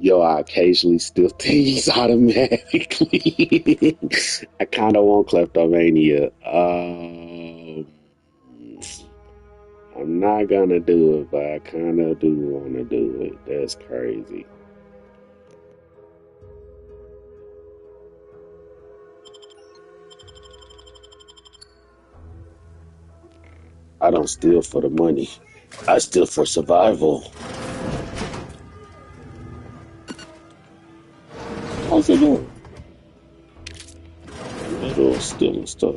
Yo, I occasionally steal things automatically. I kind of want kleptomania. I'm not gonna do it, but I kind of do want to do it. That's crazy. I don't steal for the money. I steal for survival. How's it doing? Little stealing stuff.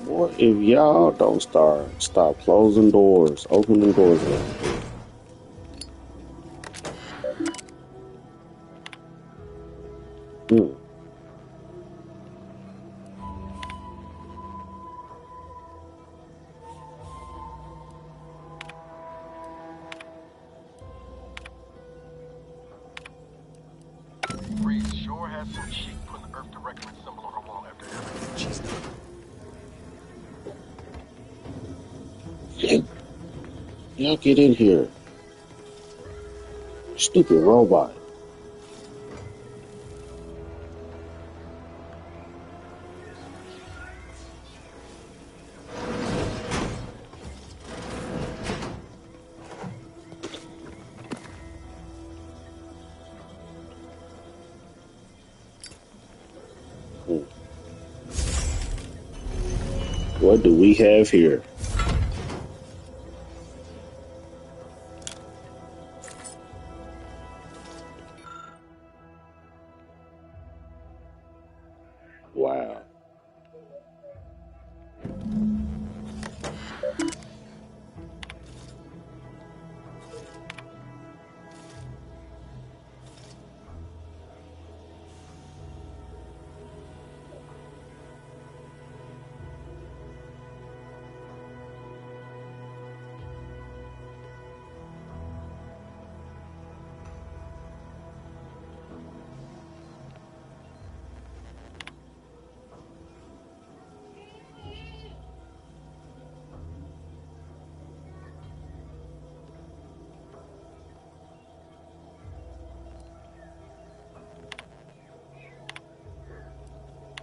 What if y'all don't stop closing doors, opening doors around here? Hmm. Reed sure has some cheek putting the Earth Directory symbol on her wall after everything she's done. Y'all get in here, stupid robot. Hmm. What do we have here? Wow.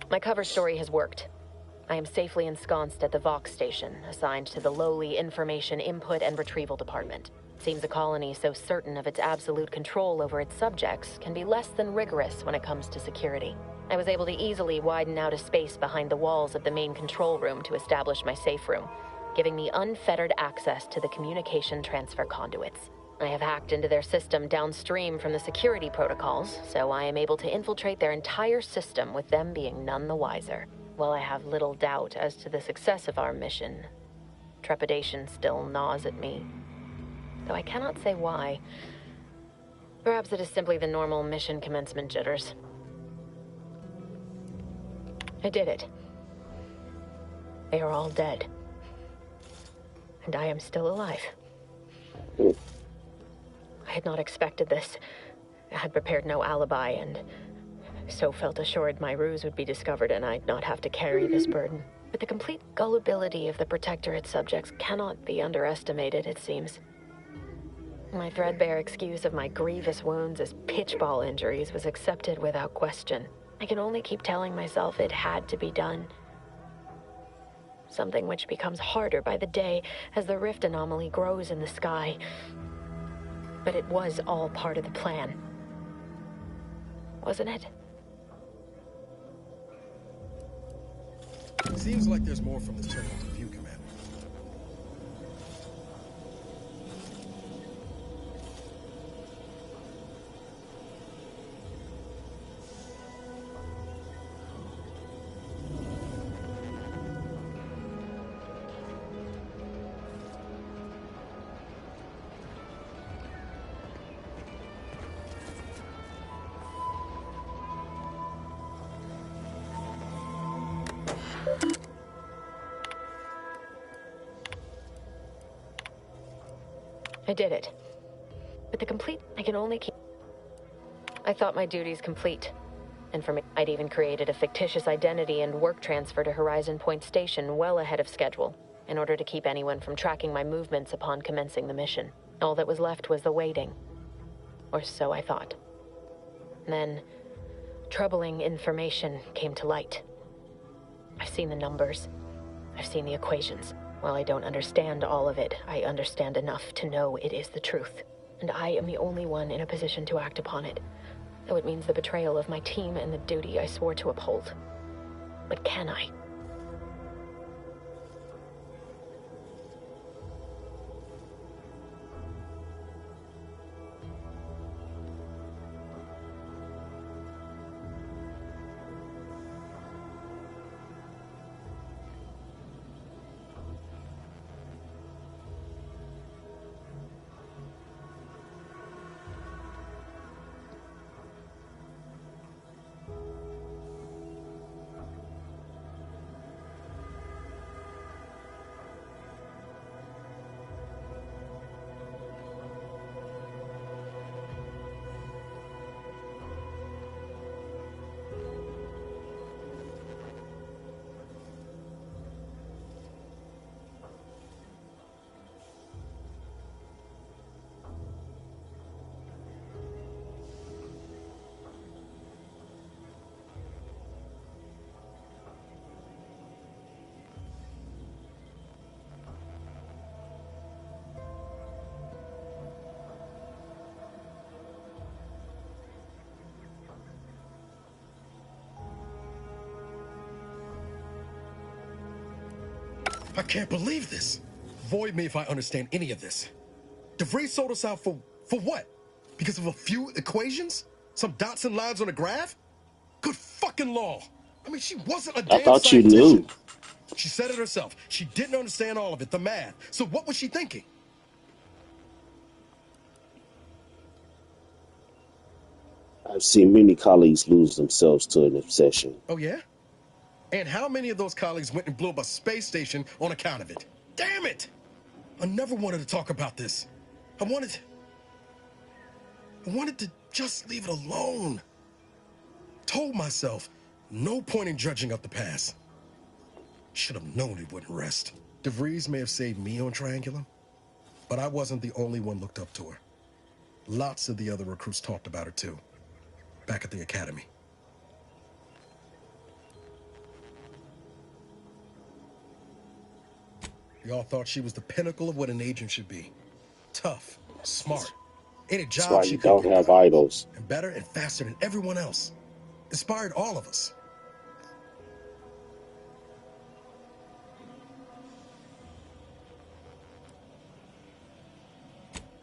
My cover story has worked. I am safely ensconced at the Vox station, assigned to the lowly Information Input and Retrieval Department. Seems a colony so certain of its absolute control over its subjects can be less than rigorous when it comes to security. I was able to easily widen out a space behind the walls of the main control room to establish my safe room, giving me unfettered access to the communication transfer conduits. I have hacked into their system downstream from the security protocols, so I am able to infiltrate their entire system with them being none the wiser. While I have little doubt as to the success of our mission, trepidation still gnaws at me, though I cannot say why. Perhaps it is simply the normal mission commencement jitters. I did it. They are all dead. And I am still alive. I had not expected this. I had prepared no alibi, and so felt assured my ruse would be discovered and I'd not have to carry this burden. But the complete gullibility of the Protectorate subjects cannot be underestimated, it seems. My threadbare excuse of my grievous wounds as pitchball injuries was accepted without question. I can only keep telling myself it had to be done. Something which becomes harder by the day as the rift anomaly grows in the sky. But it was all part of the plan. Wasn't it? Seems like there's more from the terminal review, Commander. I did it. But I can only keep... I thought my duties complete. And for me, I'd even created a fictitious identity and work transfer to Horizon Point Station well ahead of schedule, in order to keep anyone from tracking my movements upon commencing the mission. All that was left was the waiting. Or so I thought. Then, troubling information came to light. I've seen the numbers. I've seen the equations. While I don't understand all of it, I understand enough to know it is the truth. And I am the only one in a position to act upon it, though it means the betrayal of my team and the duty I swore to uphold. But can I? I can't believe this. Void me if I understand any of this. DeVries sold us out for what? Because of a few equations? Some dots and lines on a graph? Good fucking law. I mean, she wasn't a I damn thought you scientist. knew. She said it herself. She didn't understand all of it, the math. So what was she thinking? I've seen many colleagues lose themselves to an obsession. Oh, yeah? And how many of those colleagues went and blew up a space station on account of it? Damn it! I never wanted to talk about this. I wanted to just leave it alone. Told myself, no point in judging up the past. Should have known it wouldn't rest. DeVries may have saved me on Triangulum, but I wasn't the only one looked up to her. Lots of the other recruits talked about her too, back at the academy. Y'all thought she was the pinnacle of what an agent should be. Tough, smart, in a That's job why she you couldn't don't get have done. idols. And better and faster than everyone else. Inspired all of us.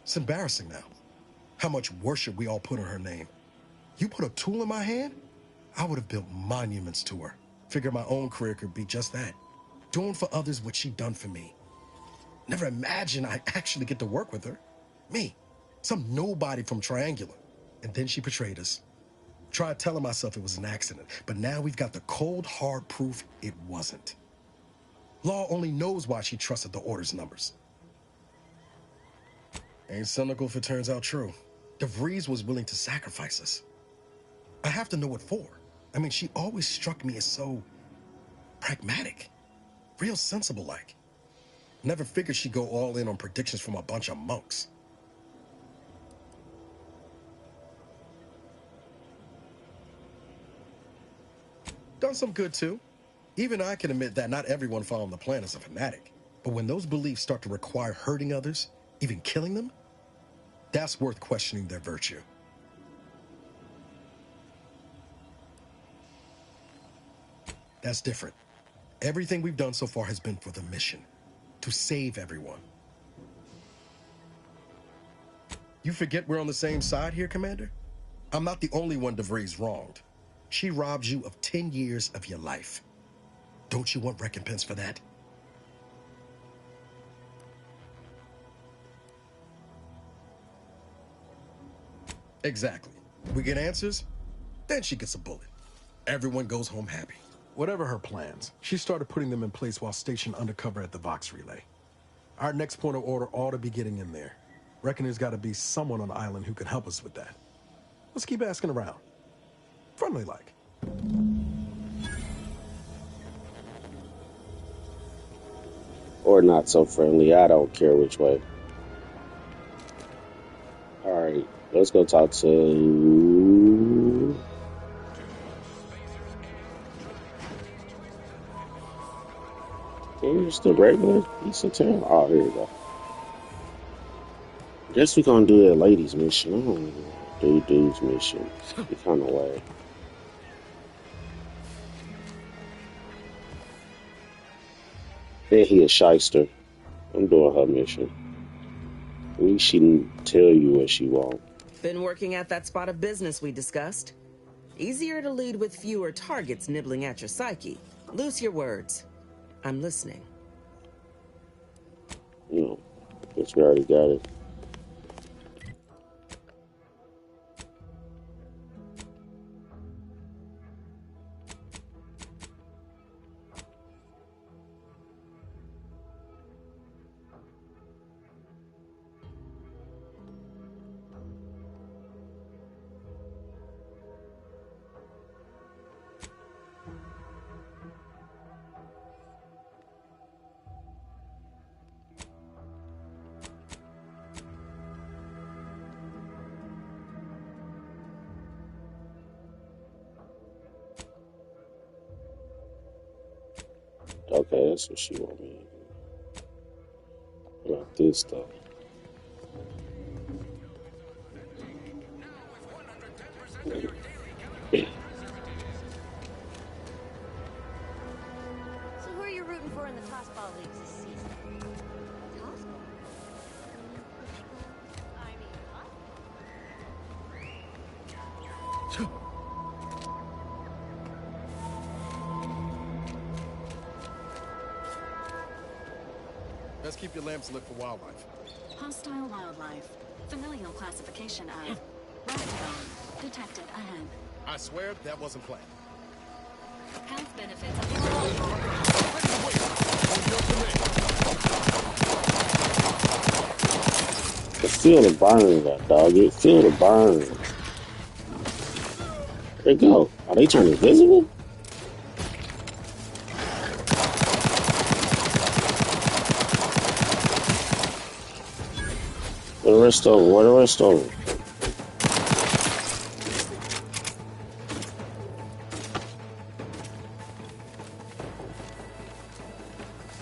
It's embarrassing now. How much worship we all put on her name. You put a tool in my hand, I would have built monuments to her. Figure my own career could be just that. Doing for others what she done for me. Never imagined I'd actually get to work with her. Me, some nobody from Triangulum. And then she betrayed us. Tried telling myself it was an accident, but now we've got the cold, hard proof it wasn't. Law only knows why she trusted the Order's numbers. Ain't cynical if it turns out true. DeVries was willing to sacrifice us. I have to know what for. I mean, she always struck me as so pragmatic. Real sensible-like. Never figured she'd go all in on predictions from a bunch of monks. Done some good, too. Even I can admit that not everyone following the plan is a fanatic. But when those beliefs start to require hurting others, even killing them, that's worth questioning their virtue. That's different. Everything we've done so far has been for the mission. To save everyone. You forget we're on the same side here, Commander? I'm not the only one DeVries wronged. She robbed you of 10 years of your life. Don't you want recompense for that? Exactly. We get answers, then she gets a bullet. Everyone goes home happy. Whatever her plans, she started putting them in place while stationed undercover at the Vox Relay. Our next point of order ought to be getting in there. Reckon there's got to be someone on the island who can help us with that. Let's keep asking around. Friendly like. Or not so friendly. I don't care which way. Alright, let's go talk to... Here's the regular piece of town. Oh, here we go. Guess we're gonna do that ladies mission. I don't even want to do dudes mission. Be kind of way. Then he a shyster. I'm doing her mission. At least she didn't tell you what she want. Been working at that spot of business we discussed. Easier to lead with fewer targets nibbling at your psyche. Loose your words. I'm listening. You know, guess we already got it. Okay, that's what she want me to do. Like this stuff. So who are you rooting for in the tossball leagues this season? Tossball? I mean, what? Best keep your lamps lit for wildlife. Hostile wildlife. Familial classification of Raptidon. Detected ahead. I swear that wasn't planned. Health benefits I feel the burn, that dog. You feel the burn. There you go. Are they turning invisible? Where the rest of them? Where the rest of them?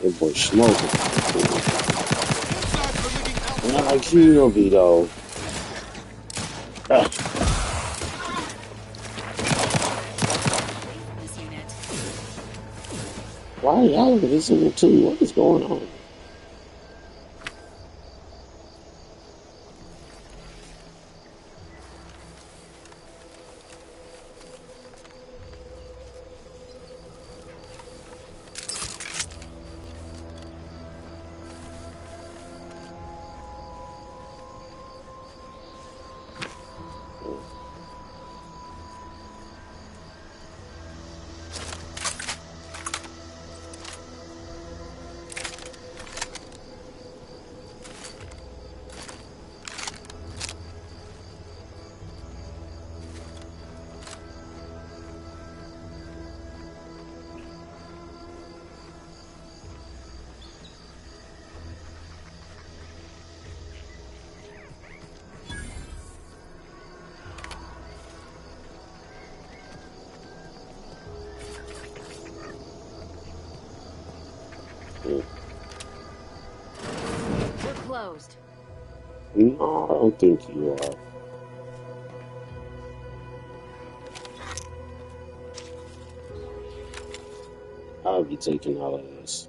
That boy smoking. Not like you, be though. this unit. Why are y'all invisible too? What is going on? We're closed. No, I don't think you are. I'll be taking all of this.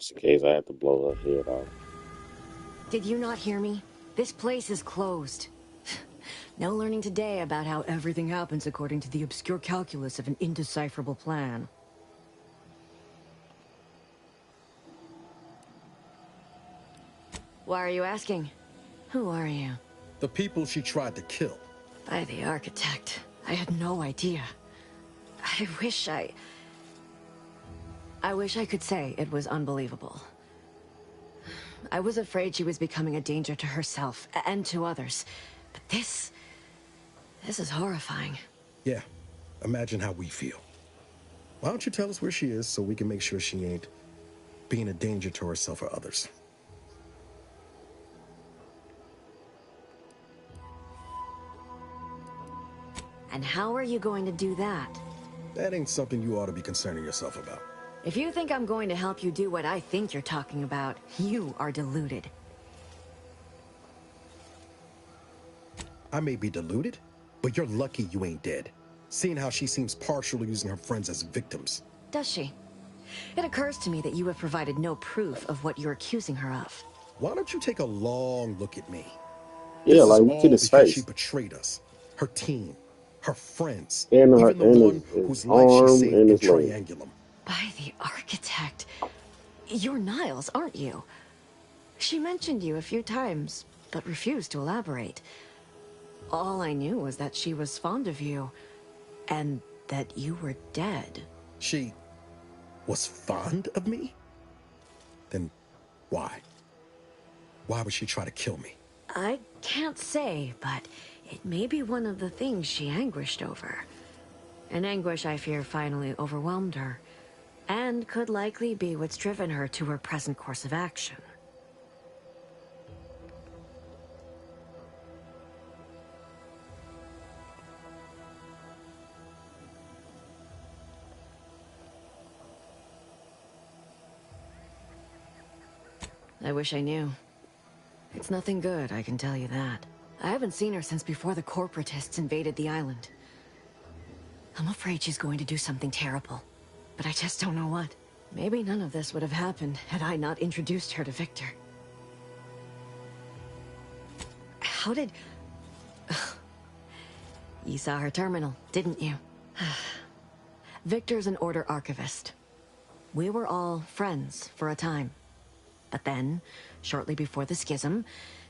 just in case I have to blow her head off. Did you not hear me? This place is closed. No learning today about how everything happens according to the obscure calculus of an indecipherable plan. Why are you asking? Who are you? The people she tried to kill. By the architect. I had no idea. I wish I could say it was unbelievable. I was afraid she was becoming a danger to herself and to others. But this is horrifying. Yeah, imagine how we feel. Why don't you tell us where she is so we can make sure she ain't being a danger to herself or others? And how are you going to do that? That ain't something you ought to be concerning yourself about. If you think I'm going to help you do what I think you're talking about, you are deluded. I may be deluded, but you're lucky you ain't dead. Seeing how she seems partial to using her friends as victims. Does she? It occurs to me that you have provided no proof of what you're accusing her of. Why don't you take a long look at me? Yeah, This like is look at all his because she face betrayed us. Her team. Her friends. and her Even the and one his whose life she arm saved and in his leg. Triangulum. By the architect. You're Niles, aren't you? She mentioned you a few times, but refused to elaborate. All I knew was that she was fond of you, and that you were dead. She was fond of me? Then why? Why would she try to kill me? I can't say, but it may be one of the things she anguished over. An anguish I fear finally overwhelmed her, and could likely be what's driven her to her present course of action. I wish I knew. It's nothing good, I can tell you that. I haven't seen her since before the corporatists invaded the island. I'm afraid she's going to do something terrible, but I just don't know what. Maybe none of this would have happened had I not introduced her to Victor. How did... You saw her terminal, didn't you? Victor's an Order archivist. We were all friends for a time. But then, shortly before the schism,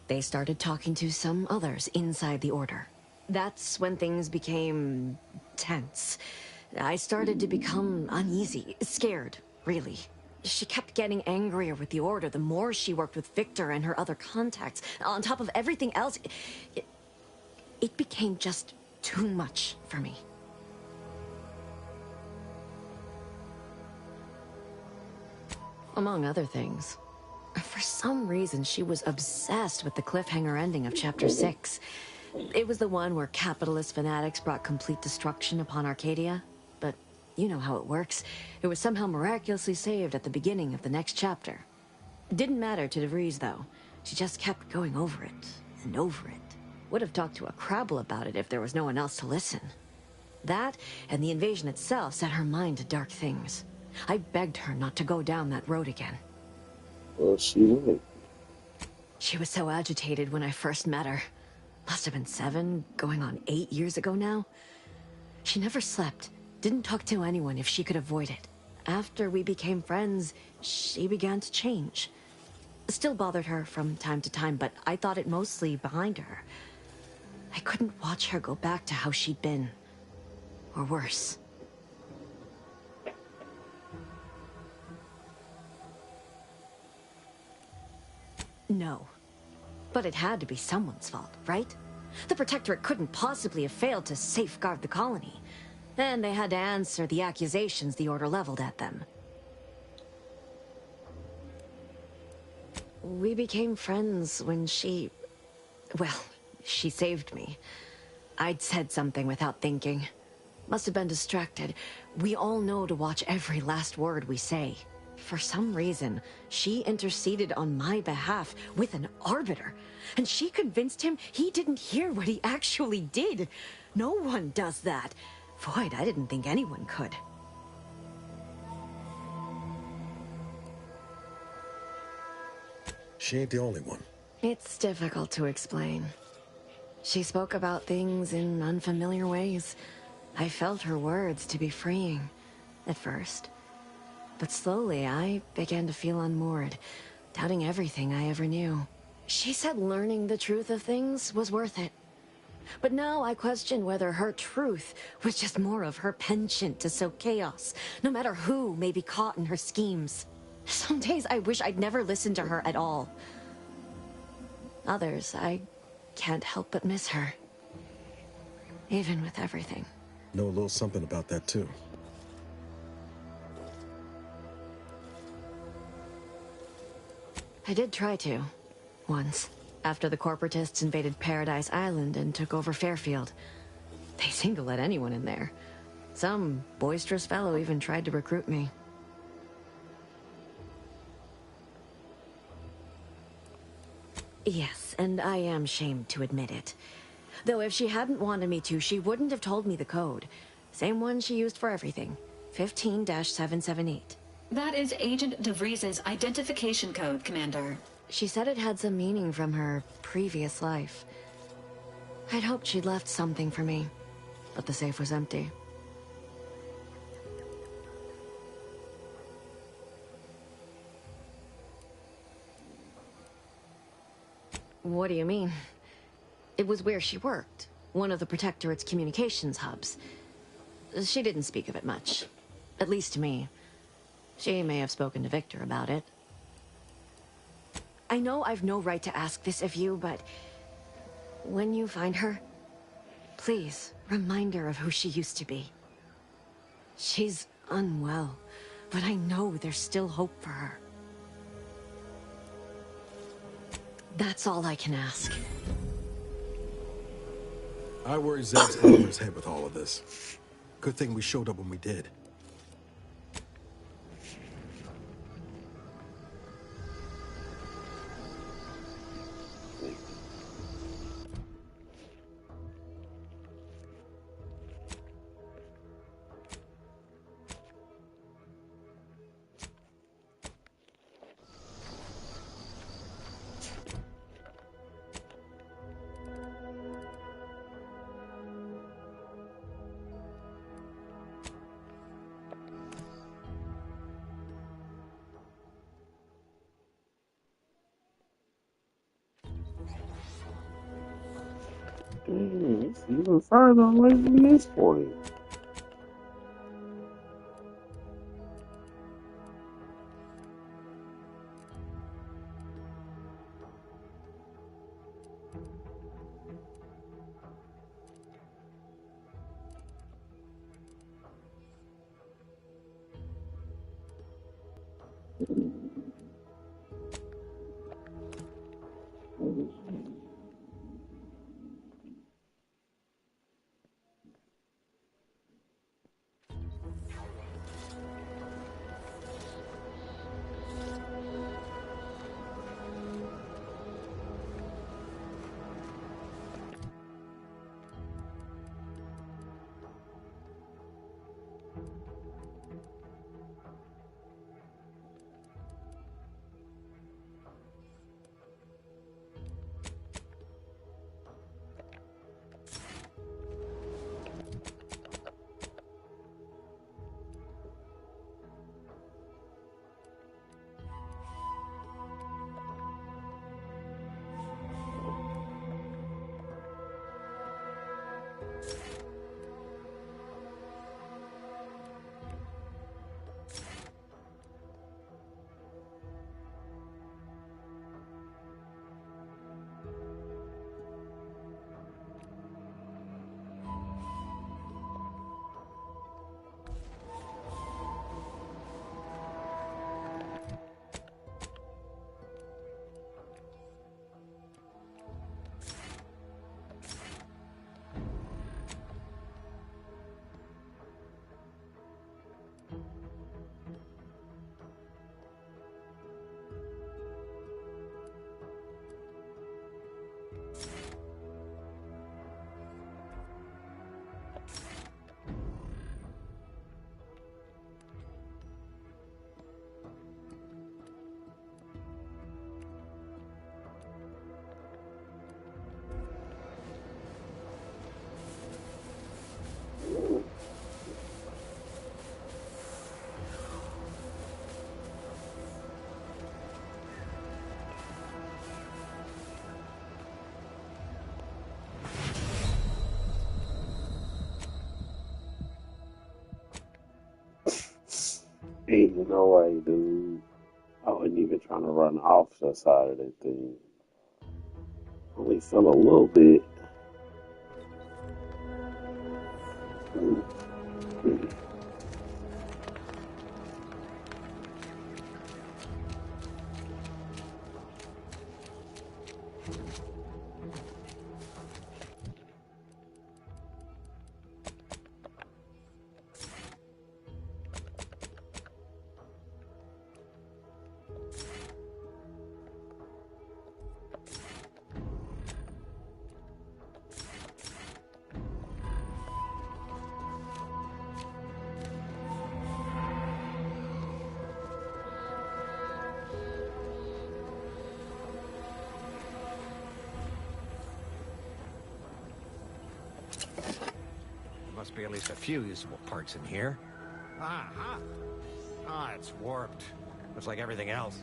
they started talking to some others inside the Order. That's when things became tense. I started to become uneasy, scared, really. She kept getting angrier with the Order the more she worked with Victor and her other contacts. On top of everything else, it became just too much for me. Among other things. For some reason, she was obsessed with the cliffhanger ending of Chapter 6. It was the one where capitalist fanatics brought complete destruction upon Arcadia. But you know how it works. It was somehow miraculously saved at the beginning of the next chapter. It didn't matter to DeVries, though. She just kept going over it and over it. Would have talked to a Crabble about it if there was no one else to listen. That, and the invasion itself, set her mind to dark things. I begged her not to go down that road again. Well, she would. She was so agitated when I first met her. Must have been 7, going on 8 years ago now. She never slept, didn't talk to anyone if she could avoid it. After we became friends, she began to change. Still bothered her from time to time, but I thought it mostly behind her. I couldn't watch her go back to how she'd been. Or worse. No. But it had to be someone's fault, right? The Protectorate couldn't possibly have failed to safeguard the colony. And they had to answer the accusations the Order leveled at them. We became friends when she... well, she saved me. I'd said something without thinking. Must have been distracted. We all know to watch every last word we say. For some reason, she interceded on my behalf with an arbiter, and she convinced him he didn't hear what he actually did. No one does that. Void, I didn't think anyone could. She ain't the only one. It's difficult to explain. She spoke about things in unfamiliar ways. I felt her words to be freeing, at first. But slowly, I began to feel unmoored, doubting everything I ever knew. She said learning the truth of things was worth it. But now I question whether her truth was just more of her penchant to sow chaos, no matter who may be caught in her schemes. Some days I wish I'd never listened to her at all. Others, I can't help but miss her. Even with everything. Know a little something about that, too. I did try to. Once. After the corporatists invaded Paradise Island and took over Fairfield. They seemed to let anyone in there. Some boisterous fellow even tried to recruit me. Yes, and I am shamed to admit it. Though if she hadn't wanted me to, she wouldn't have told me the code. Same one she used for everything. 15-778. That is Agent DeVries's identification code, Commander. She said it had some meaning from her previous life. I'd hoped she'd left something for me, but the safe was empty. What do you mean? It was where she worked, one of the Protectorate's communications hubs. She didn't speak of it much, at least to me. She may have spoken to Victor about it. I know I've no right to ask this of you, but when you find her, please remind her of who she used to be. She's unwell, but I know there's still hope for her. That's all I can ask. I worry Zeb's over his head with all of this. Good thing we showed up when we did. It's even further away from this point. Ain't no way, dude. I wasn't even trying to run off the side of that thing. Only fell a little bit. Must be at least a few usable parts in here. Uh-huh. Ah, it's warped. Looks like everything else.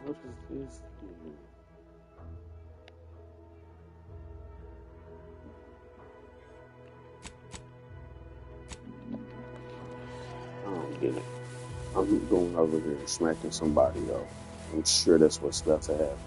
What is this? I don't get it. I'm going over here and smacking somebody though. I'm sure that's what's about to happen.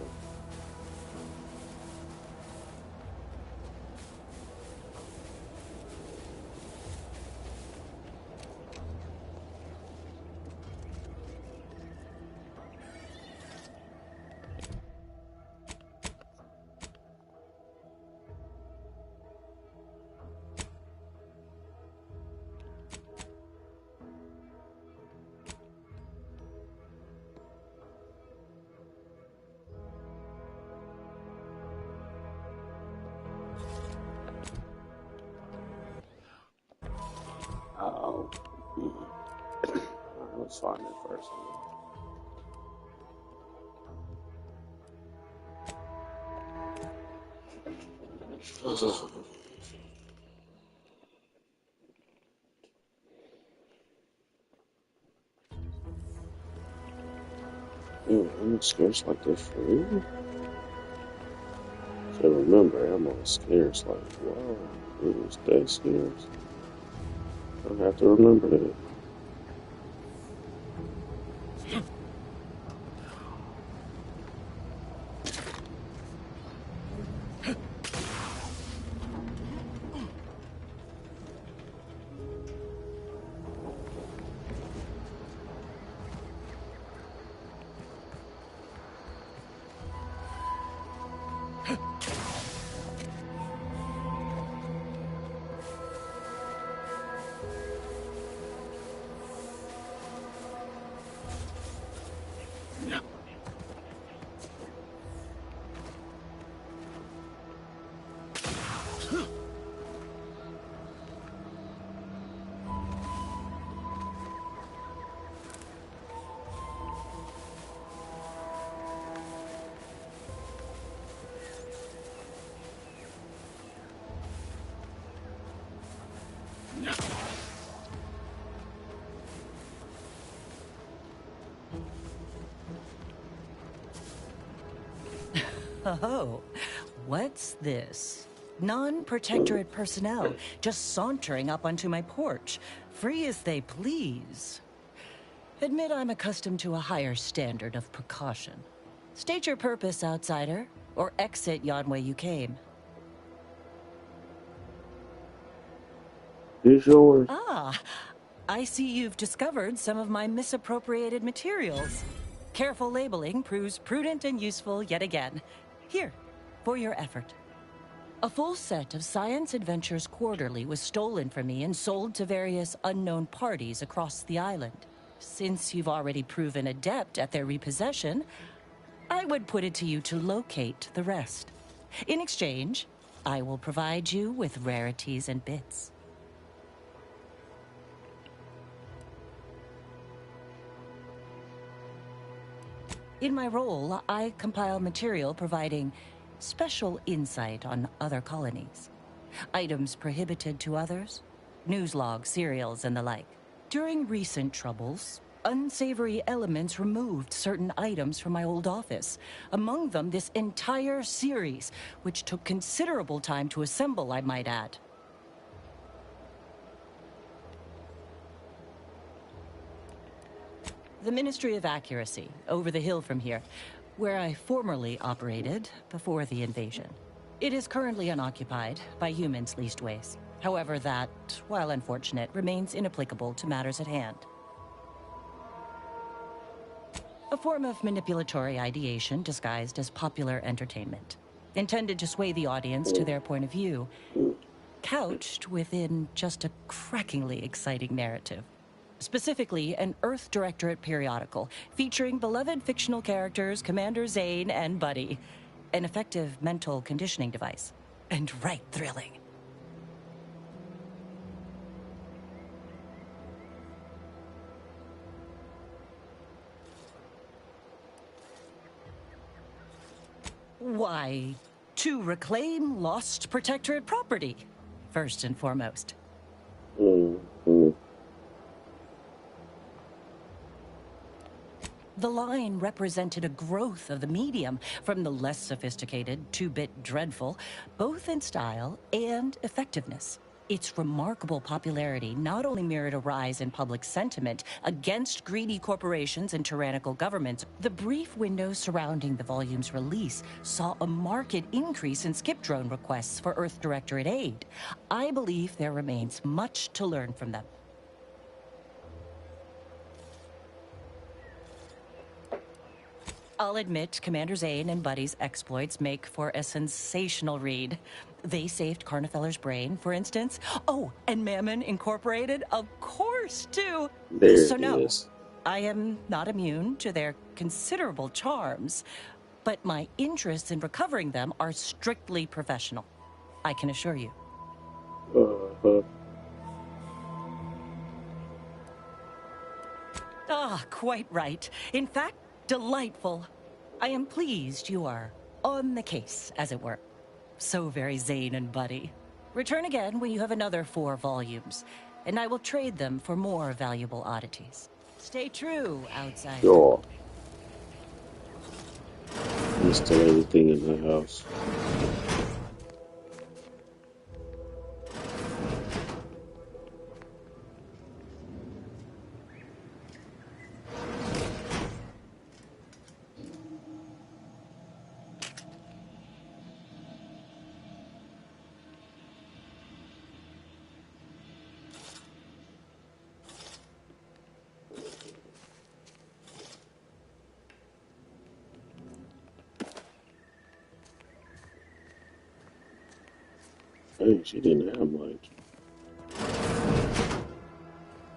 Uh-oh. Alright, let's find it first. I'm scarce like this for real. So remember, I'm on scarce like, wow, it was that scarce. I have to remember that. Oh, what's this? Non-protectorate personnel just sauntering up onto my porch, free as they please. Admit I'm accustomed to a higher standard of precaution. State your purpose, outsider, or exit yon way you came. This yours? Ah, I see you've discovered some of my misappropriated materials. Careful labeling proves prudent and useful yet again. Here, for your effort. A full set of Science Adventures Quarterly was stolen from me and sold to various unknown parties across the island. Since you've already proven adept at their repossession, I would put it to you to locate the rest. In exchange, I will provide you with rarities and bits. In my role, I compile material providing special insight on other colonies. Items prohibited to others, news logs, serials, and the like. During recent troubles, unsavory elements removed certain items from my old office. Among them, this entire series, which took considerable time to assemble, I might add. The Ministry of Accuracy, over the hill from here, where I formerly operated before the invasion. It is currently unoccupied by humans least ways. However, that, while unfortunate, remains inapplicable to matters at hand. A form of manipulatory ideation disguised as popular entertainment, intended to sway the audience to their point of view, couched within just a crackingly exciting narrative. Specifically, an Earth Directorate periodical featuring beloved fictional characters Commander Zane and Buddy. An effective mental conditioning device. And right thrilling. Why, to reclaim lost Protectorate property, first and foremost. Mm-hmm. The line represented a growth of the medium from the less sophisticated 2-bit dreadful, both in style and effectiveness. Its remarkable popularity not only mirrored a rise in public sentiment against greedy corporations and tyrannical governments, the brief window surrounding the volume's release saw a marked increase in skip drone requests for Earth Directorate aid. I believe there remains much to learn from them. I'll admit Commander Zane and Buddy's exploits make for a sensational read. They saved Carnifeller's brain, for instance. Oh, and Mammon Incorporated, of course, too. There So it no, is. I am not immune to their considerable charms, but my interests in recovering them are strictly professional. I can assure you. Uh-huh. Ah, quite right. In fact, delightful. I am pleased you are on the case, as it were. So very Zane and Buddy. Return again when you have another 4 volumes, and I will trade them for more valuable oddities. Stay true, outsider. Sure. Install everything in the house. Dang, she didn't have much.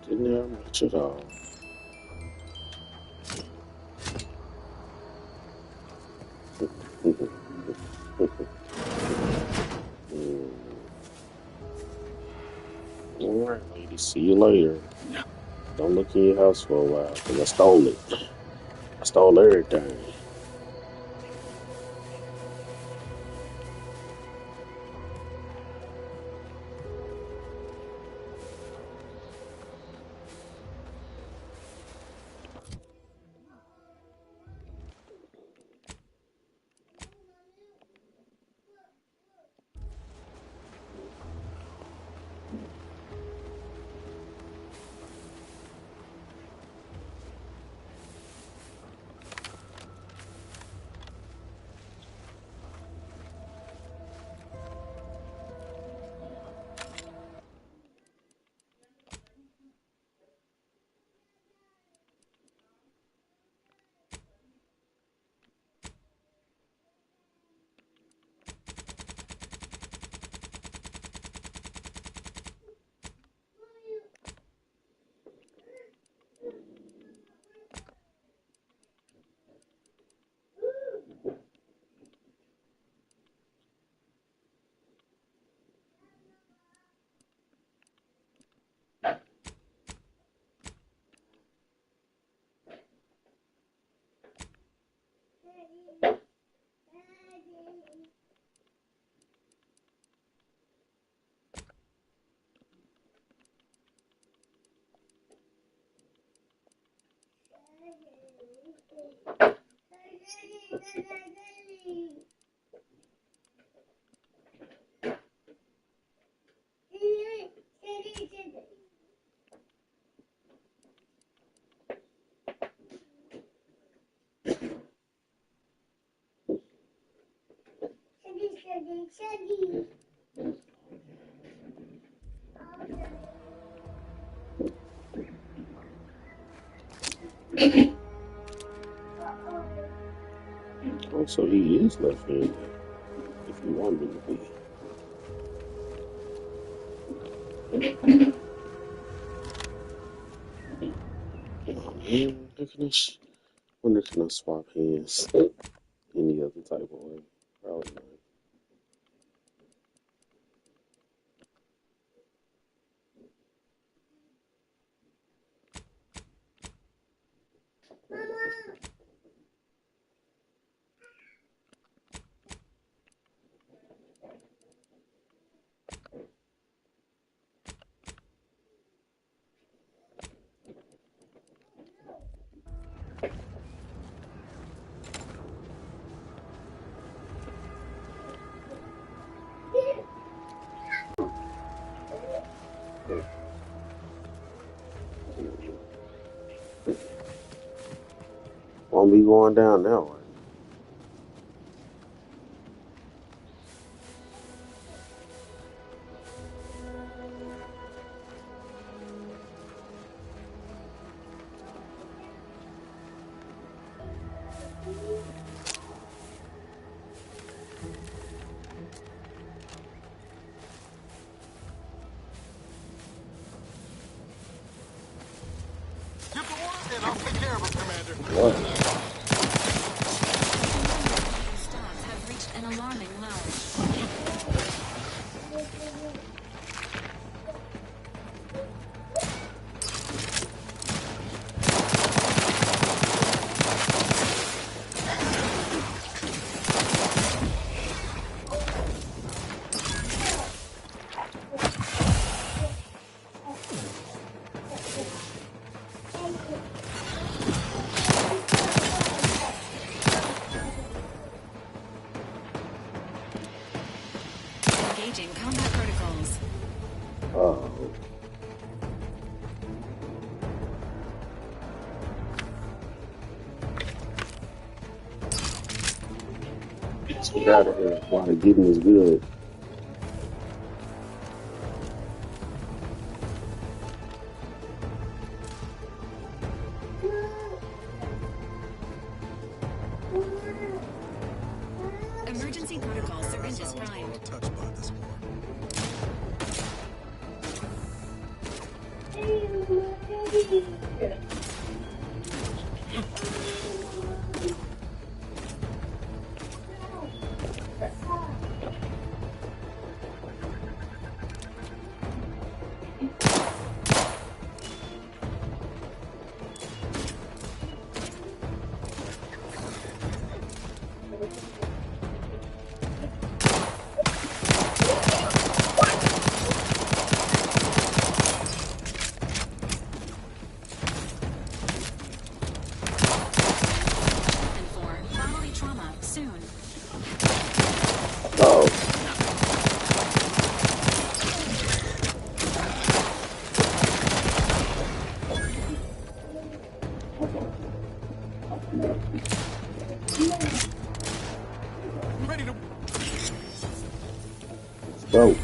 Didn't have much at all. All right, lady. See you later. Don't look in your house for a while, because I stole it. I stole everything. Oh, so he is left-handed. If you want him to be. Oh man, wonder can I swap hands any other type of way? Probably not. Won't be going down that way. Give the word and I'll take care of him, Commander. What? Stocks have reached an alarming low. Engaging combat protocols. Oh. Let's get out of here while the getting is good. Emergency protocol syringes primed. Touched by this war. And for bodily trauma soon. Oh. Ready to... Let's go.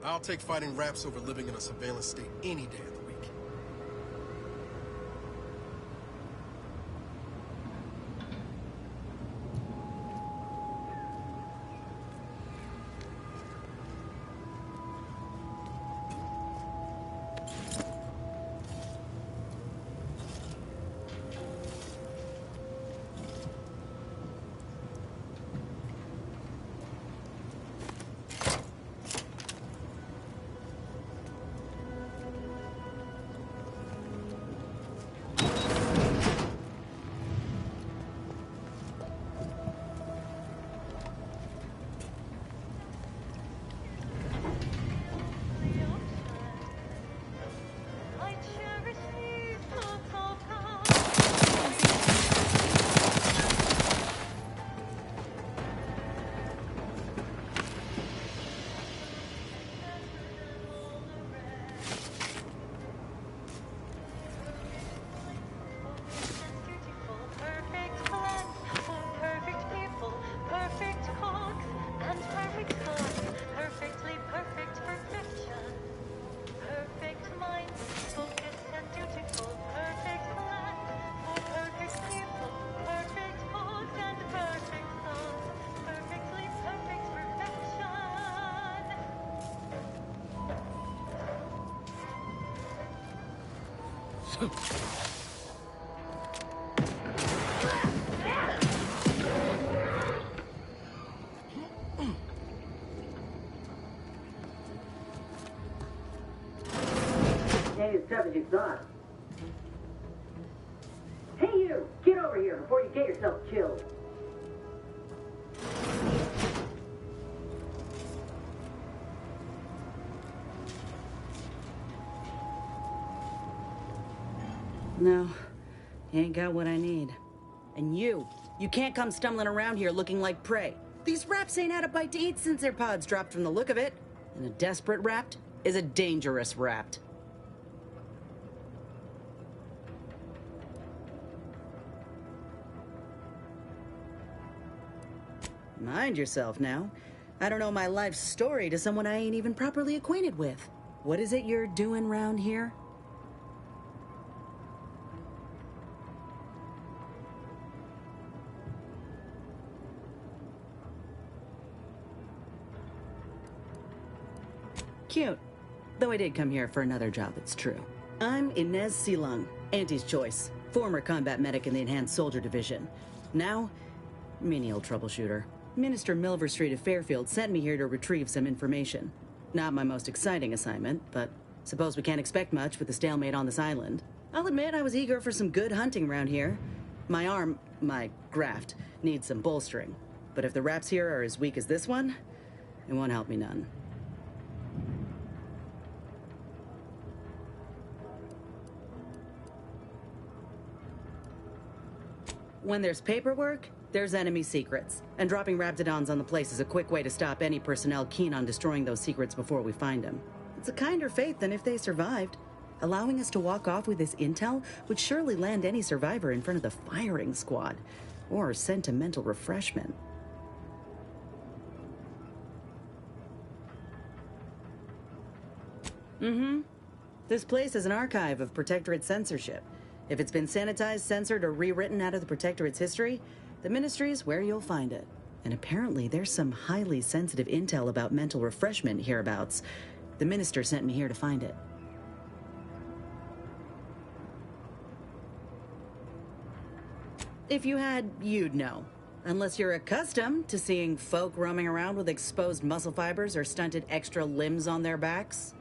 I'll take fighting raps over living in a surveillance state any day of the week. Ain't as tough as you thought. Hey you! Get over here before you get yourself killed. No, you ain't got what I need. And you can't come stumbling around here looking like prey. These raps ain't had a bite to eat since their pods dropped from the look of it. And a desperate rapt is a dangerous rapt. Mind yourself now. I don't know my life story to someone I ain't even properly acquainted with. What is it you're doing round here? Cute. Though I did come here for another job, it's true. I'm Inez Silung, Auntie's choice. Former combat medic in the Enhanced Soldier Division. Now, menial troubleshooter. Minister Milver Street of Fairfield sent me here to retrieve some information. Not my most exciting assignment, but suppose we can't expect much with the stalemate on this island. I'll admit I was eager for some good hunting around here. My graft, needs some bolstering. But if the raps here are as weak as this one, it won't help me none. When there's paperwork, there's enemy secrets. And dropping Raptidons on the place is a quick way to stop any personnel keen on destroying those secrets before we find them. It's a kinder fate than if they survived. Allowing us to walk off with this intel would surely land any survivor in front of the firing squad. Or sentimental refreshment. This place is an archive of Protectorate censorship. If it's been sanitized, censored, or rewritten out of the Protectorate's history, the Ministry's where you'll find it. And apparently there's some highly sensitive intel about mental refreshment hereabouts. The Minister sent me here to find it. If you had, you'd know. Unless you're accustomed to seeing folk roaming around with exposed muscle fibers or stunted extra limbs on their backs.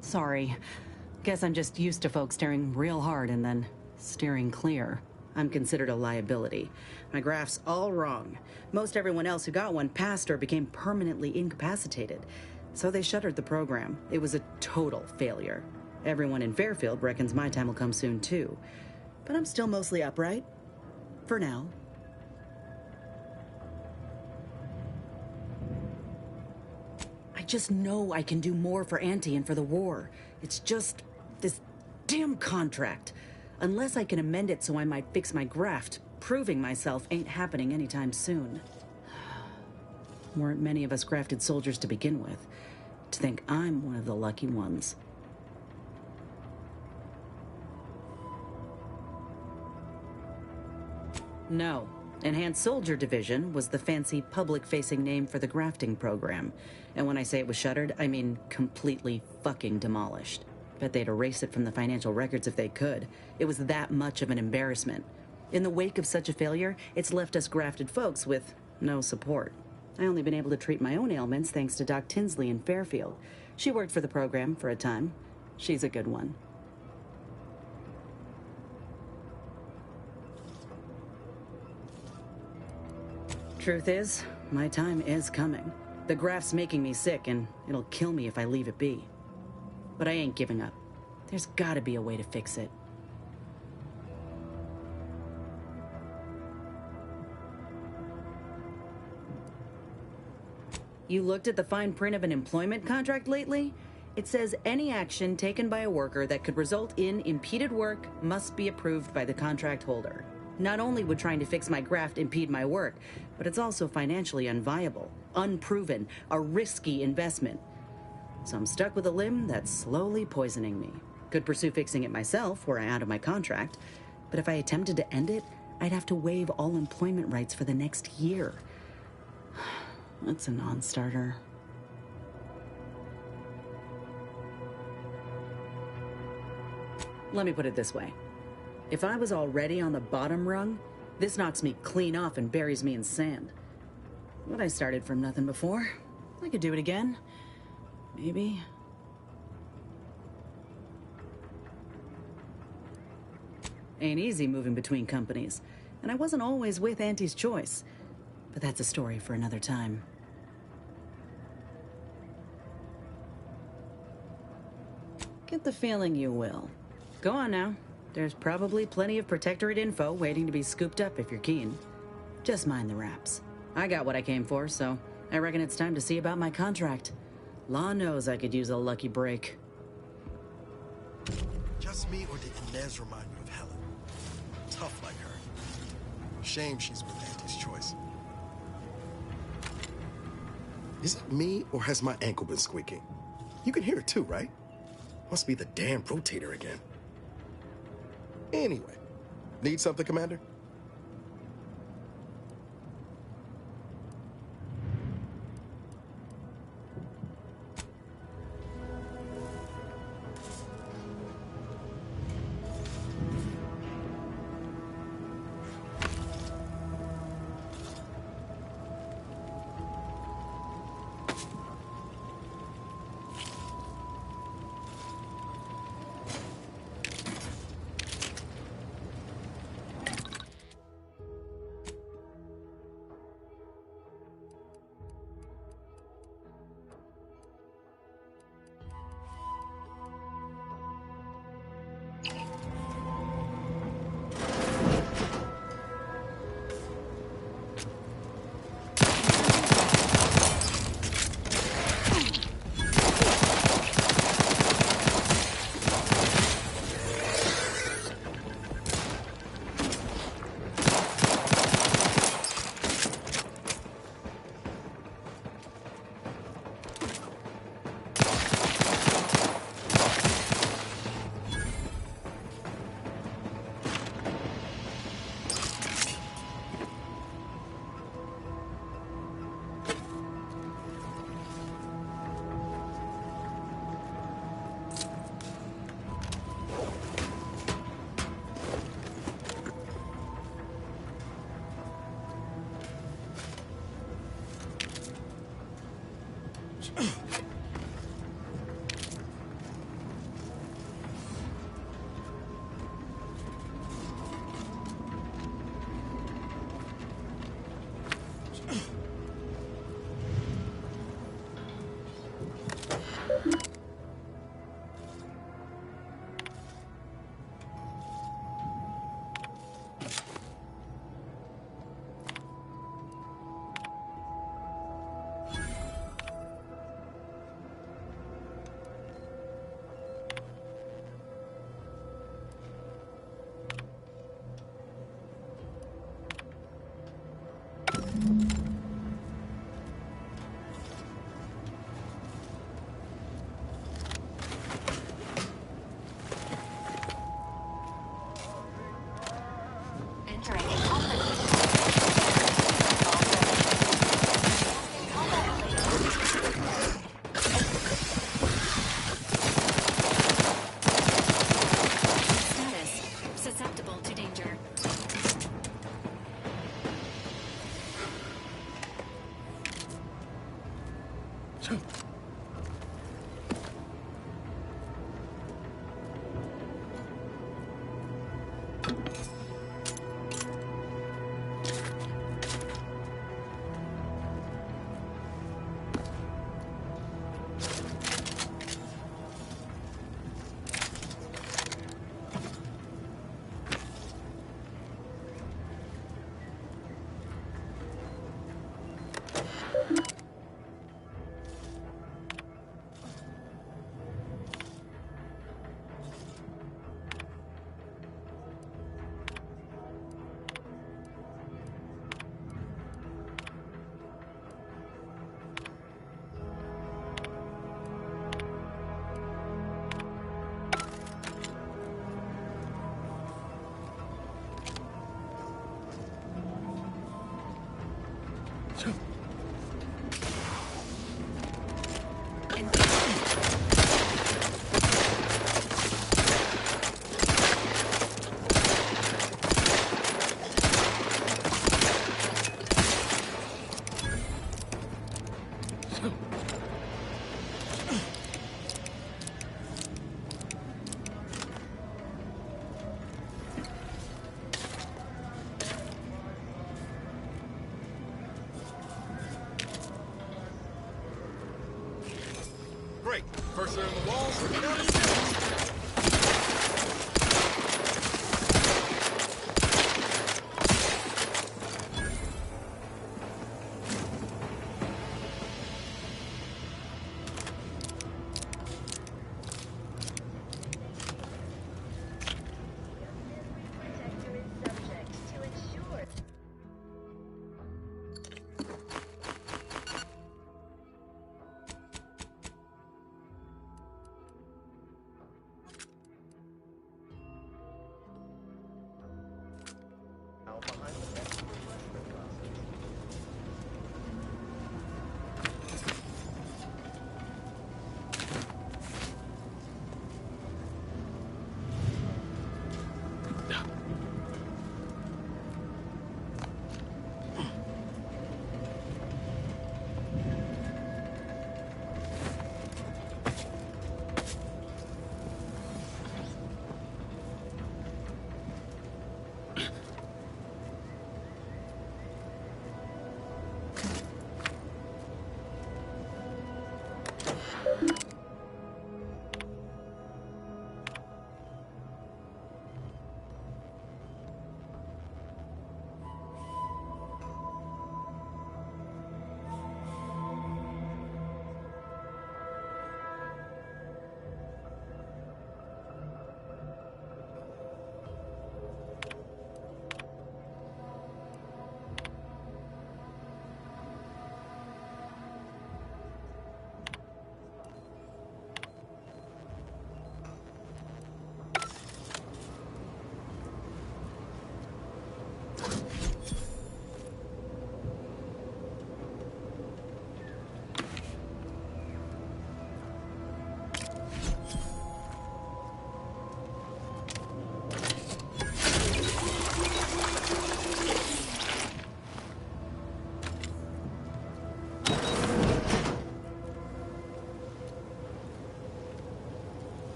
Sorry. Guess I'm just used to folks staring real hard and then steering clear. I'm considered a liability. My graph's all wrong. Most everyone else who got one passed or became permanently incapacitated. So they shuttered the program. It was a total failure. Everyone in Fairfield reckons my time will come soon too. But I'm still mostly upright. For now. I just know I can do more for Auntie and for the war. It's just this damn contract. Unless I can amend it so I might fix my graft proving myself ain't happening anytime soon. Weren't many of us grafted soldiers to begin with. To think I'm one of the lucky ones. No. Enhanced Soldier Division was the fancy public-facing name for the grafting program. And when I say it was shuttered, I mean completely fucking demolished. Bet they'd erase it from the financial records if they could. It was that much of an embarrassment. In the wake of such a failure, it's left us grafted folks with no support. I only been able to treat my own ailments thanks to Doc Tinsley in Fairfield. She worked for the program for a time. She's a good one. Truth is, my time is coming. The graft's making me sick, and it'll kill me if I leave it be. But I ain't giving up. There's gotta be a way to fix it. You looked at the fine print of an employment contract lately? It says any action taken by a worker that could result in impeded work must be approved by the contract holder. Not only would trying to fix my graft impede my work, but it's also financially unviable, unproven, a risky investment. So I'm stuck with a limb that's slowly poisoning me. Could pursue fixing it myself were I out of my contract, but if I attempted to end it, I'd have to waive all employment rights for the next year. That's a non-starter. Let me put it this way. If I was already on the bottom rung, this knocks me clean off and buries me in sand. But I started from nothing before. I could do it again. Maybe. Ain't easy moving between companies. And I wasn't always with Auntie's Choice. But that's a story for another time. Get the feeling you will. Go on now. There's probably plenty of Protectorate info waiting to be scooped up if you're keen. Just mind the raps. I got what I came for, so I reckon it's time to see about my contract. Law knows I could use a lucky break. Just me, or did Inez remind you of Helen? Tough like her. Shame she's with Auntie's Choice. Is it me, or has my ankle been squeaking? You can hear it too, right? Must be the damn rotator again. Anyway, need something, Commander?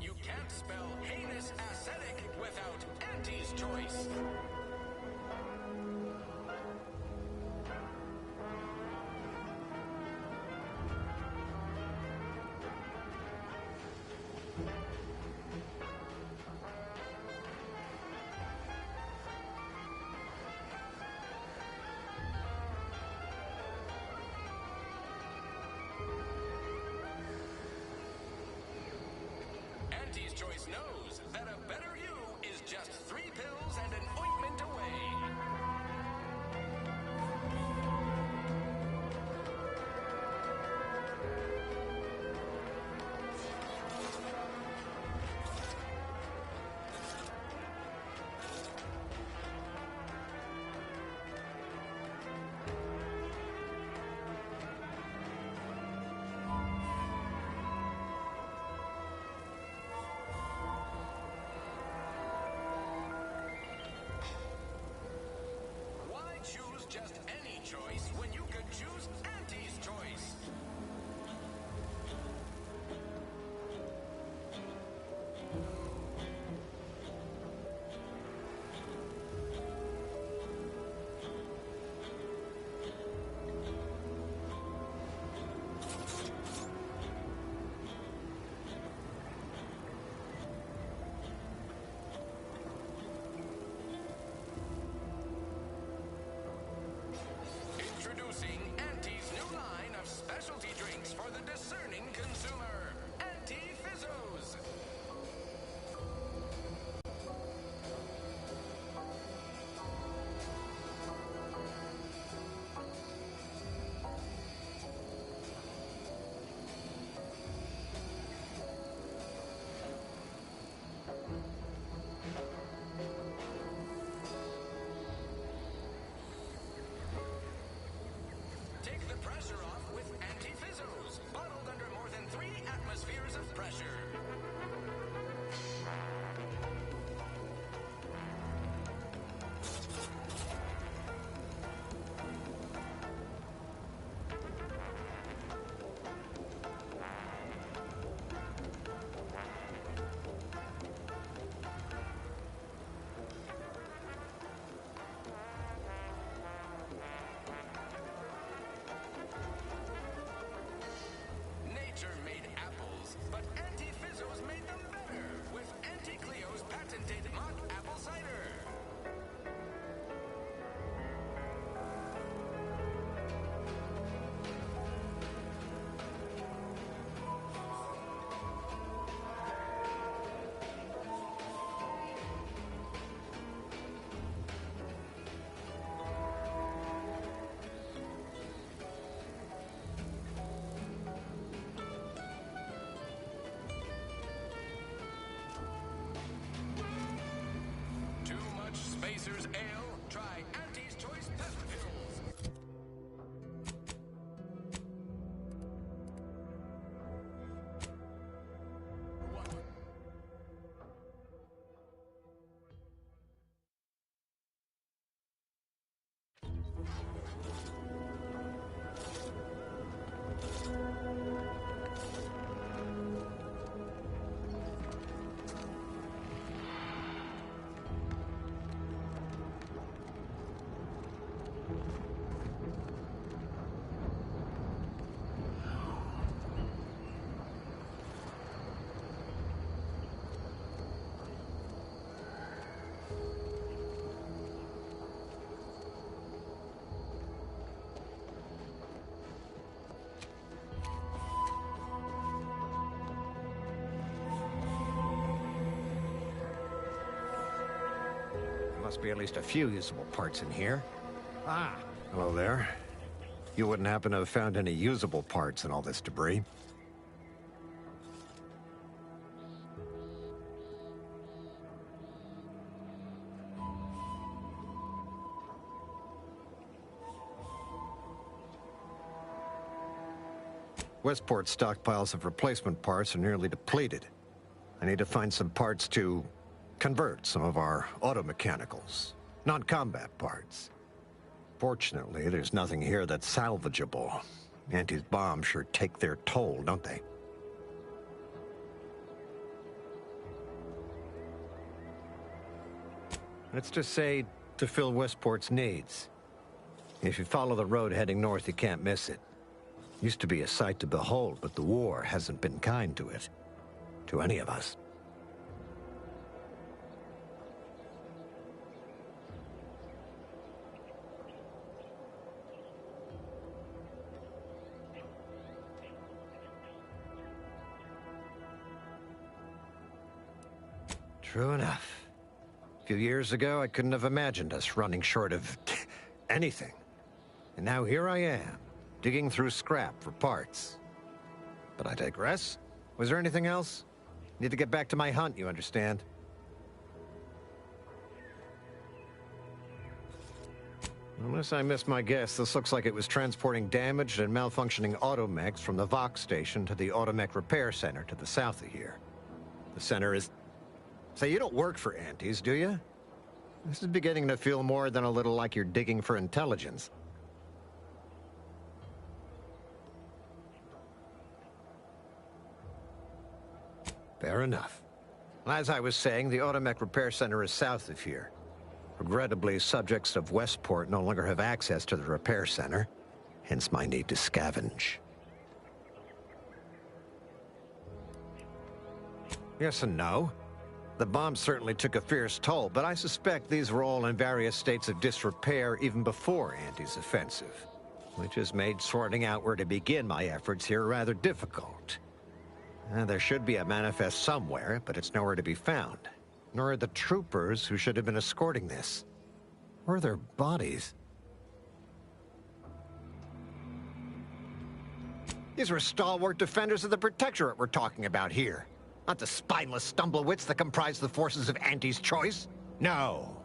You can't spell heinous ascetic without Auntie's choice. Auntie's choice knows that a better you is just 3 pills and an ointment away. Racers Ale. Try Auntie's Choice Pest Pills. Must be at least a few usable parts in here. Ah, hello there. You wouldn't happen to have found any usable parts in all this debris? Westport's stockpiles of replacement parts are nearly depleted. I need to find some parts to convert some of our auto-mechanicals, non-combat parts. Fortunately, there's nothing here that's salvageable. Auntie's bombs sure take their toll, don't they? Let's just say to fill Westport's needs. If you follow the road heading north, you can't miss it. Used to be a sight to behold, but the war hasn't been kind to it. To any of us. True enough. A few years ago, I couldn't have imagined us running short of anything. And now here I am, digging through scrap for parts. But I digress. Was there anything else? Need to get back to my hunt, you understand? Unless I missed my guess, this looks like it was transporting damaged and malfunctioning automechs from the Vox station to the Automech Repair Center to the south of here. The center is... Say, you don't work for Auntie's, do you? This is beginning to feel more than a little like you're digging for intelligence. Fair enough. As I was saying, the Automech Repair Center is south of here. Regrettably, subjects of Westport no longer have access to the repair center, hence my need to scavenge. Yes and no. The bomb certainly took a fierce toll, but I suspect these were all in various states of disrepair even before Auntie's offensive, which has made sorting out where to begin my efforts here rather difficult. There should be a manifest somewhere, but it's nowhere to be found. Nor are the troopers who should have been escorting this. Or their bodies. These were stalwart defenders of the Protectorate we're talking about here. Not the spineless stumblewits that comprise the forces of Auntie's Choice. No.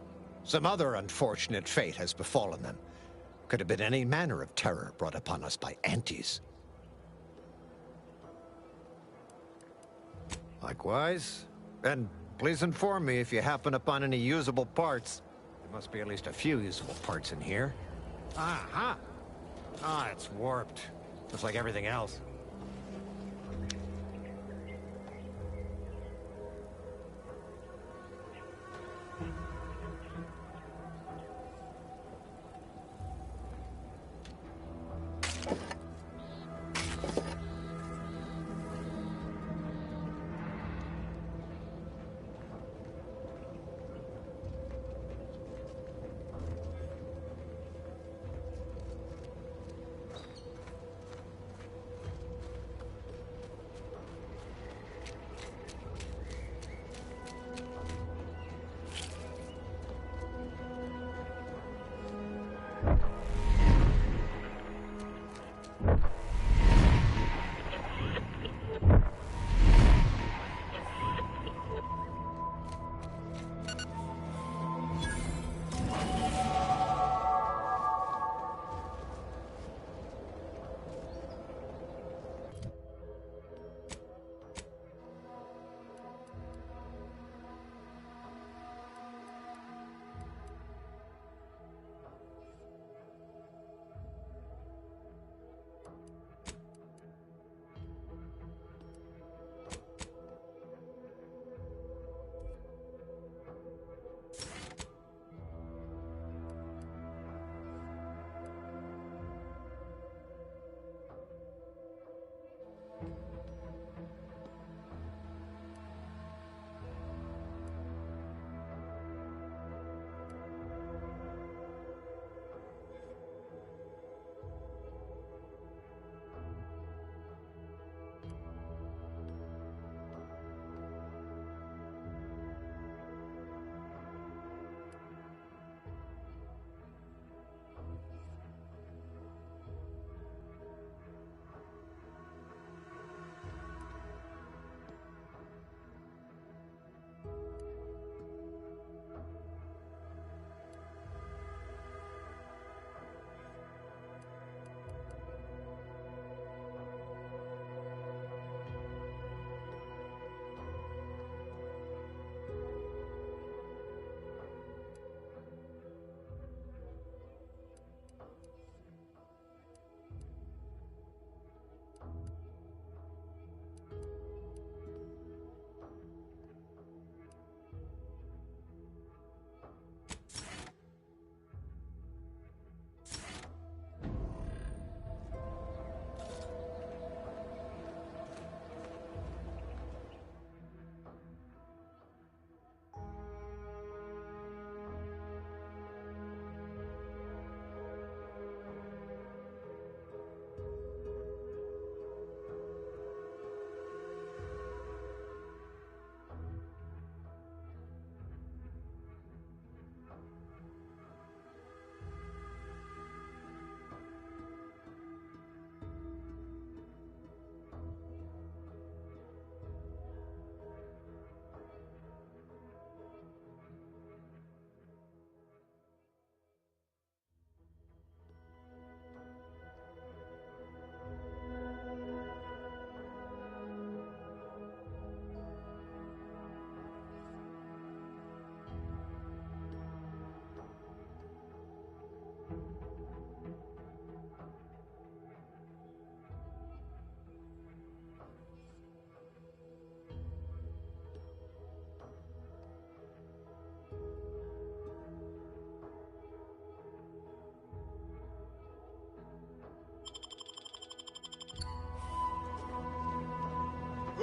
Some other unfortunate fate has befallen them. Could have been any manner of terror brought upon us by Auntie's. Likewise. And please inform me if you happen upon any usable parts. There must be at least a few usable parts in here. Aha! Ah, it's warped. Just like everything else.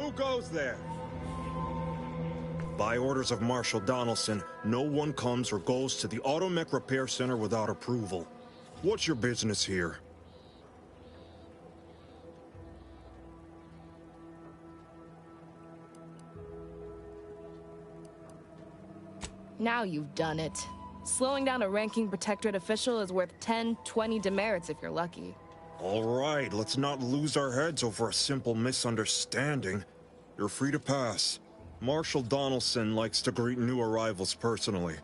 Who goes there? By orders of Marshal Donaldson, no one comes or goes to the Automech Repair Center without approval. What's your business here? Now you've done it. Slowing down a ranking protectorate official is worth 10, 20 demerits if you're lucky. All right, let's not lose our heads over a simple misunderstanding. You're free to pass. Marshal Donaldson likes to greet new arrivals personally.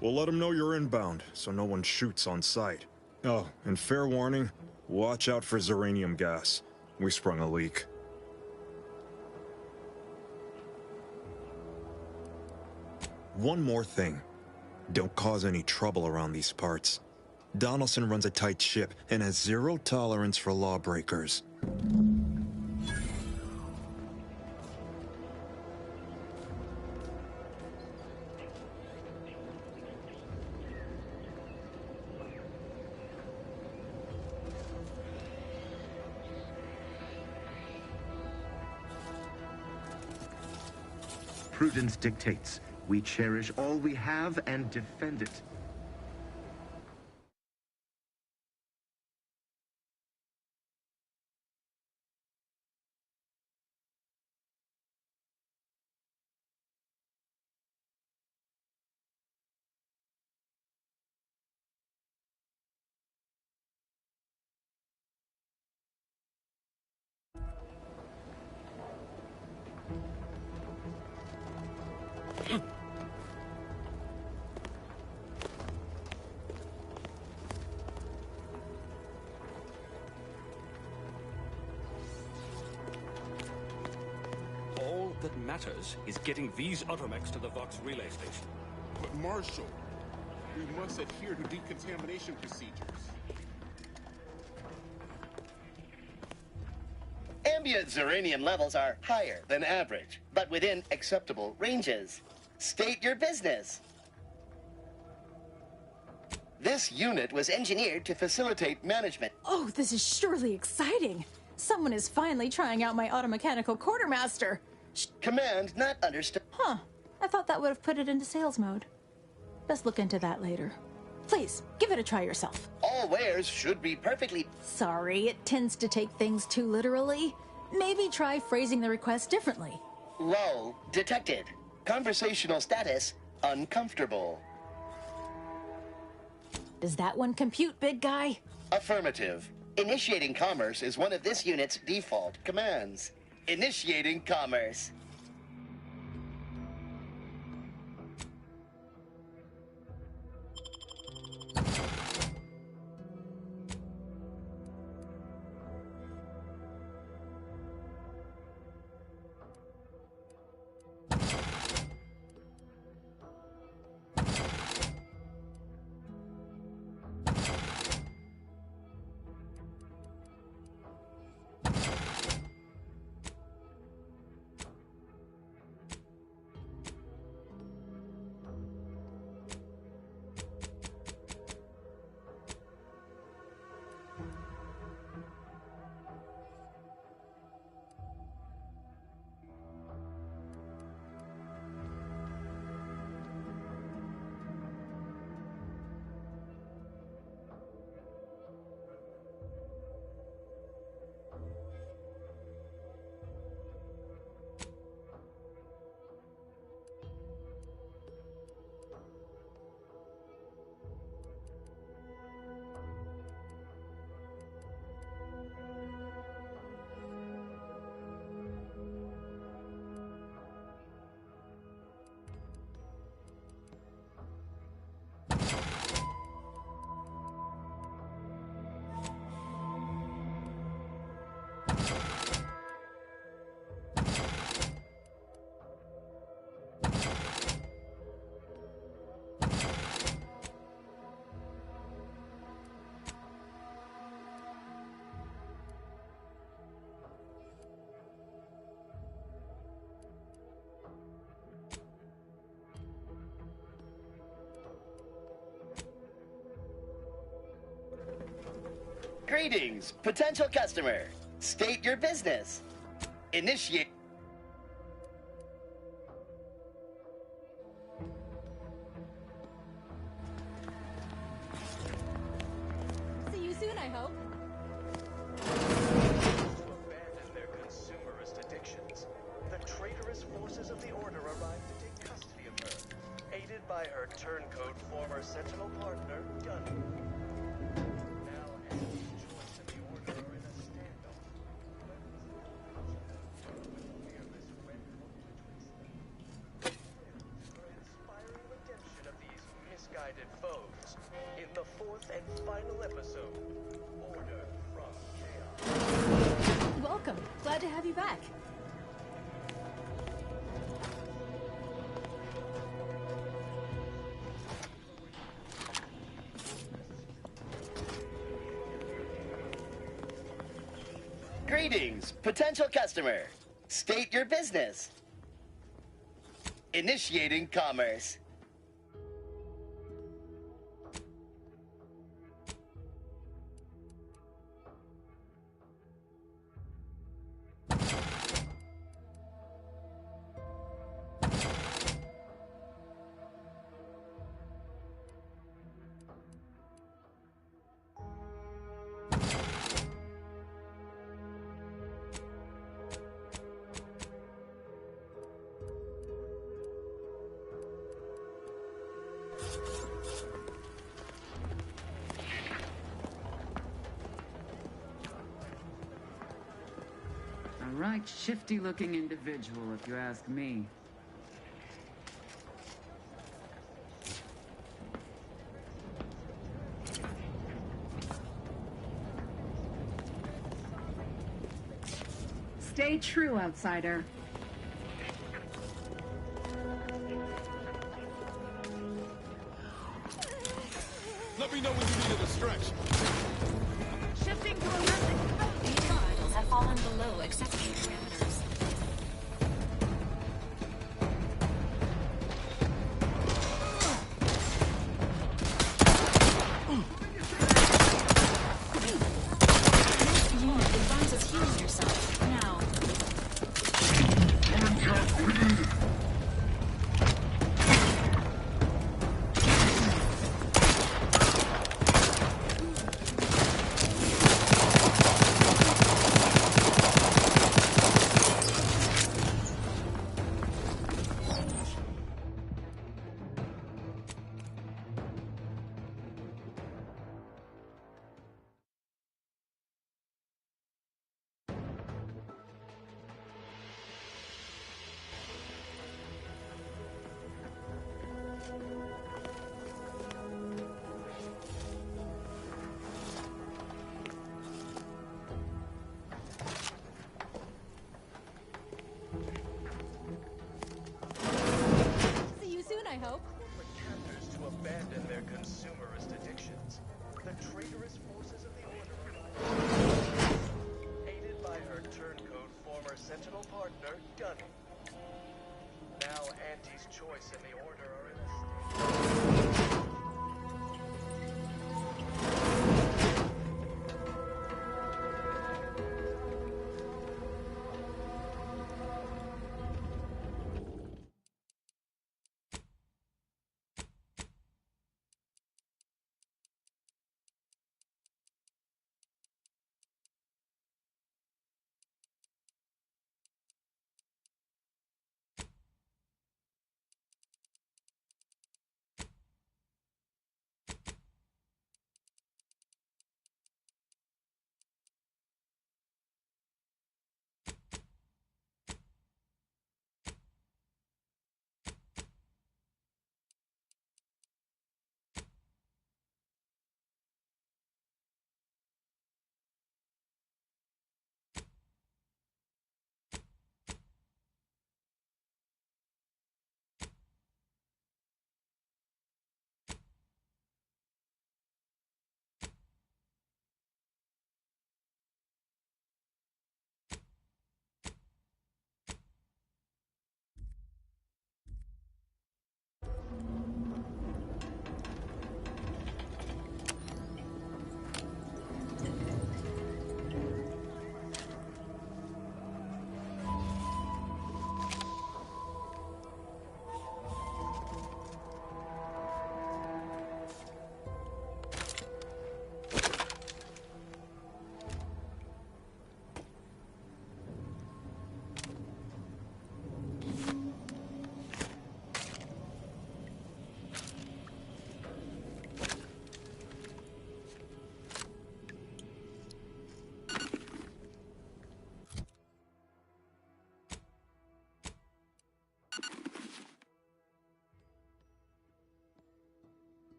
We'll let him know you're inbound, so no one shoots on sight. Oh, and fair warning, watch out for xeranium gas. We sprung a leak. One more thing. Don't cause any trouble around these parts. Donaldson runs a tight ship and has zero tolerance for lawbreakers. Prudence dictates we cherish all we have and defend it. All that matters is getting these automechs to the Vox relay station. But Marshal, we must adhere to decontamination procedures. Ambient xeranium levels are higher than average, but within acceptable ranges. State your business. This unit was engineered to facilitate management. Oh, this is surely exciting. Someone is finally trying out my automechanical quartermaster. Command not understood. Huh. I thought that would have put it into sales mode. Let's look into that later. Please, give it a try yourself. All wares should be perfectly... Sorry, it tends to take things too literally. Maybe try phrasing the request differently. Lull detected. Conversational status uncomfortable. Does that one compute, big guy? Affirmative. Initiating commerce is one of this unit's default commands. Initiating commerce. Greetings, potential customer. State your business. Initiate. fourth and final episode, Order from Chaos. Welcome. Glad to have you back. Greetings, potential customer. State your business. Initiating commerce. A right shifty-looking individual, if you ask me. Stay true, outsider. Let me know when you needed a stretch. Shifting to emergency. These vitals have fallen below acceptable parameters. This unit advises healing yourself now. See you soon, I hope. Corporate captors to abandon their consumerist addictions. The traitorous forces of the Order, aided by her turncoat former Sentinel partner, Gunny. Now Auntie's choice and the Order are in a state.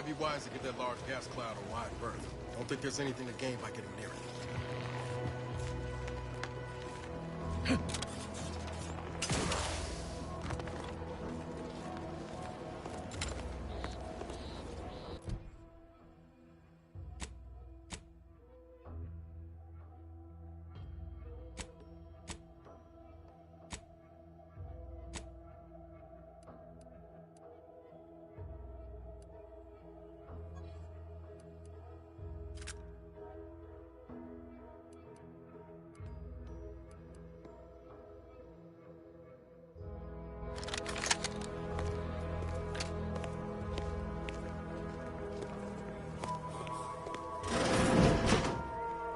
Might be wise to get that large gas cloud a wide berth. Don't think there's anything to gain by getting near it.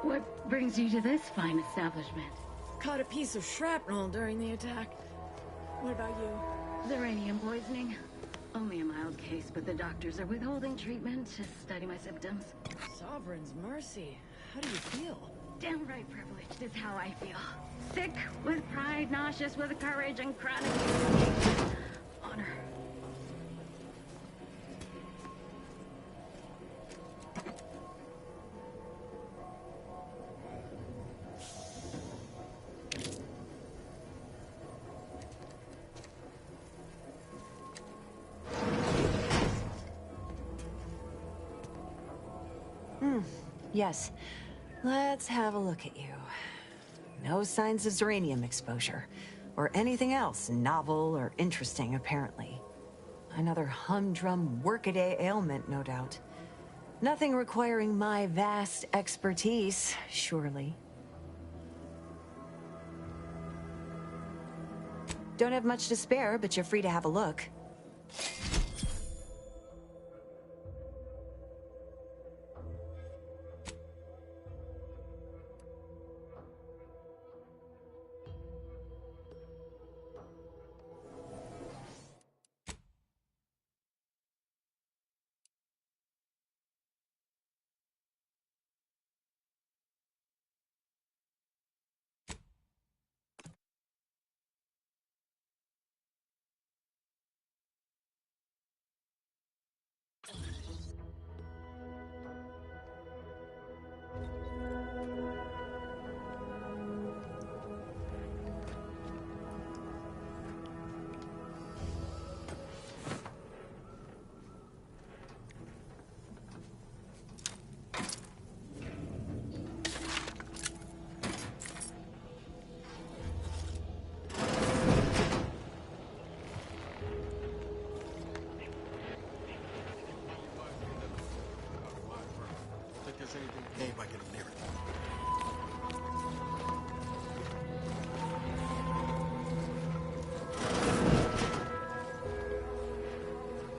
What brings you to this fine establishment? Caught a piece of shrapnel during the attack. What about you? Uranium poisoning. Only a mild case, but the doctors are withholding treatment to study my symptoms. Sovereign's mercy. How do you feel? Downright privileged is how I feel. Sick with pride, nauseous with courage, and chronic honor. Yes. Let's have a look at you. No signs of uranium exposure. Or anything else novel or interesting, apparently. Another humdrum workaday ailment, no doubt. Nothing requiring my vast expertise, surely. Don't have much to spare, but you're free to have a look.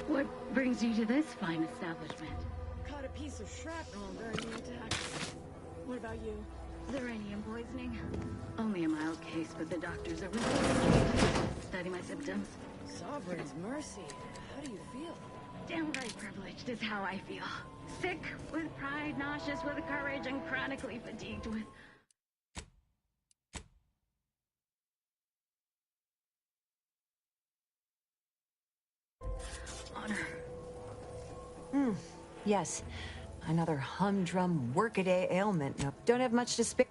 What brings you to this fine establishment? Caught a piece of shrapnel during the attack. What about you? Uranium poisoning. Only a mild case, but the doctors are withholding treatment to study my symptoms. Sovereign's mercy. How do you feel? Downright privileged is how I feel. Sick with pride, nauseous with courage, and chronically fatigued with... honor. Yes. Another humdrum workaday ailment. No, don't have much to spare.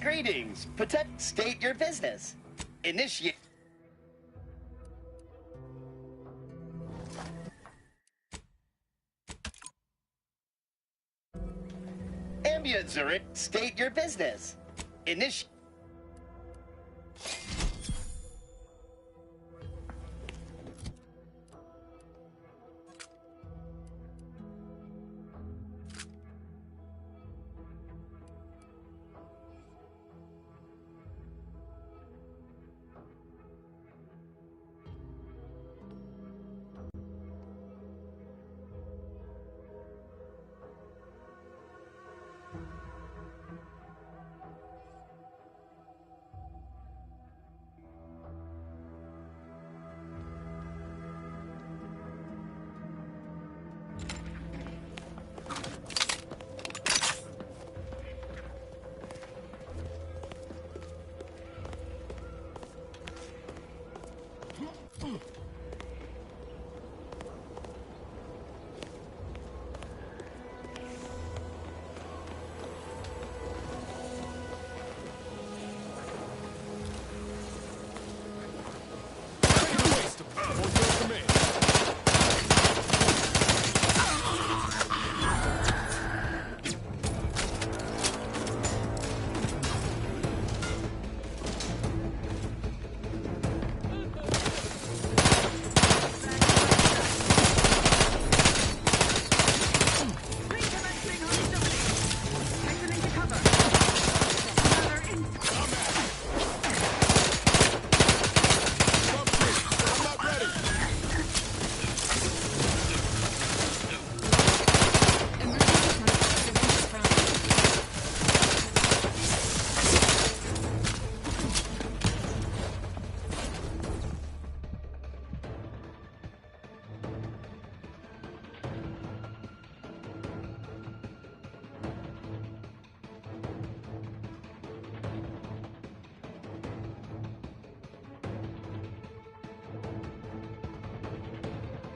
Greetings. Protect. State your business. Initiate. Ambient Zurich. State your business. Initiate.